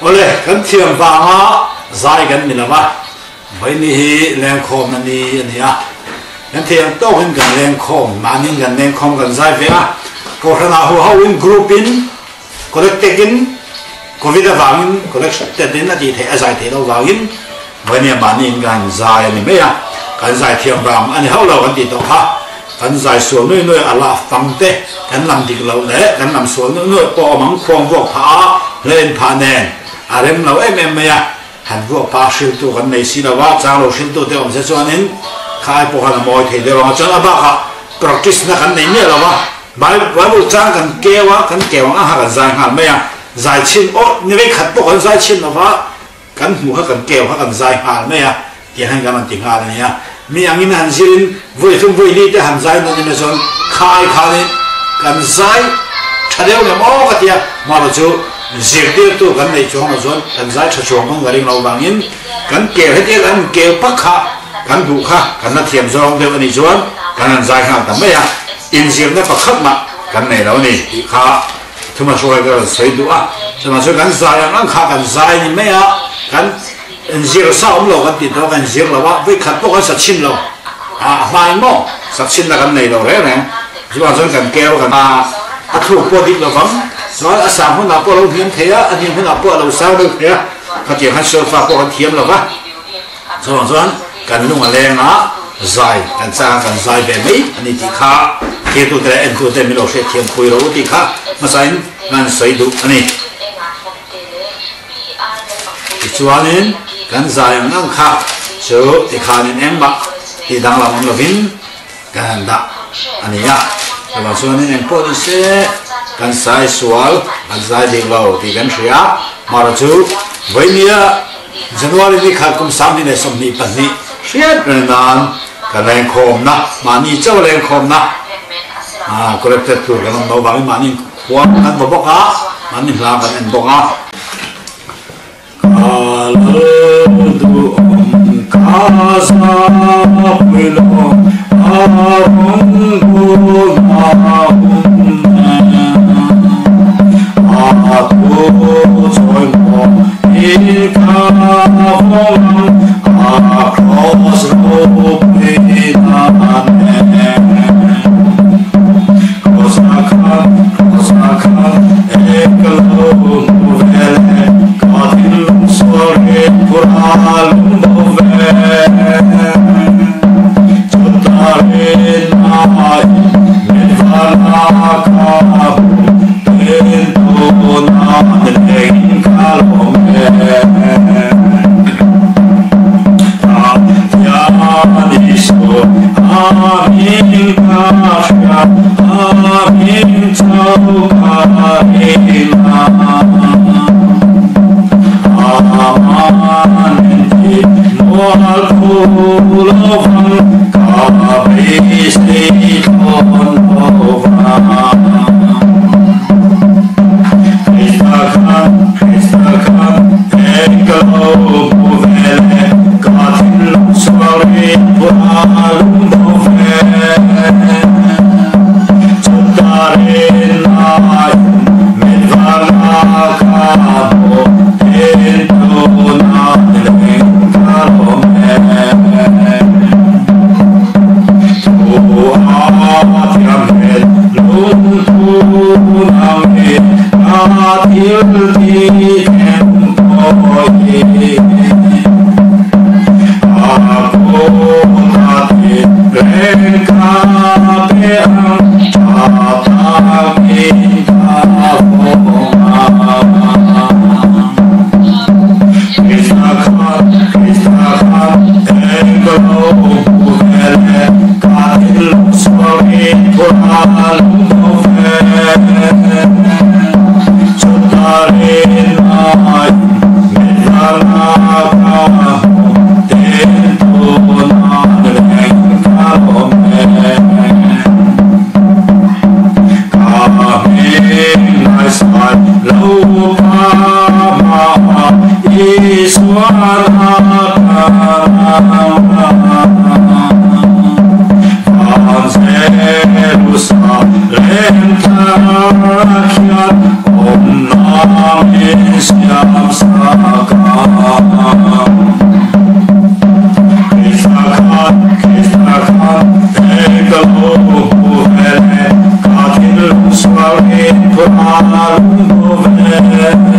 ole kan thiam wanga zai kan milawa vai ni hi leng khom na ni ania kan thiam to hin kan leng khom manin kan leng khom kan zai vea ko hana ho in group in collected in covid wangin collected in ati the azai the lo wangin vai ni manin kan zai ni mea kan zai thiam wang ani ho lo kan ti to ha kan zai sual noi ala famte kan lam dik lo le kan lam sual noi po mang khong vok pha len pha nen arem lo em ya han vok pa shil tu kan nei si la wa cha lo shil tu te om se chuanin khai po kan moi the de ro chon aba kha practice na kan nei ne la wa bai bu chang kan kewa a ha kan zai ha me ya zai chin o ni ve khat po kan zai chin la wa kan mu ha kan kewa kan zai ha me ya ti han kan ti ha ne ya mi angin han sirin voi thum voi li te han zai no ni son khai ni kan zai thadeu le mo ka tia ma lo chu zir te tu kan nei chong zon kan zai tha chong ngong garing lo bangin kan ke he te kan ke pak kha kan du kha kan na thiam zong de ani chuan kan zai kha ta me ya in zir na pakhat ma kan nei lo ni ti kha thuma so ga sai du a chama so kan zai ang kha kan zai ni me ya kan zir sa lo kan ti to kan zir lo wa ve khat po kan sa chin lo mai mo sa chin la kan nei lo re ne chuan so kan ke kan a thu po dik lo vang nói ở sáng hôm nào po lâu hiếm thế anh em hôm nào po lâu sao được thế có tiền hắn sơ pha po hắn thiếm rồi ba rồi rồi cần luôn là lên á dài cần sang cần dài về mấy anh em thì khá khi tụi tụi em mình lâu sẽ thiếm khui rồi thì khá mà sao ngàn sấy đủ anh em thì cho nên cần dài ngang khá số thì khá nên em bạc thì đang làm một vinh cần đã anh em nhá rồi cho nên em po đi xe kan sai sual kan sai ding lo ti kan ria mar chu vai nia January ni khat kum sam ni ne som ni pan ni riat nan kan leng khom na ma ni chau leng khom na corrected tu kan no ba ma ni khwam kan bo boka ma ni la kan en boka du ka sa pilo ahun gu na aku semua ikafong across rupinan kosakan ekelum vele katilum sore kuralum vele cutarin ai menvalakam Om Nam Shyam vô về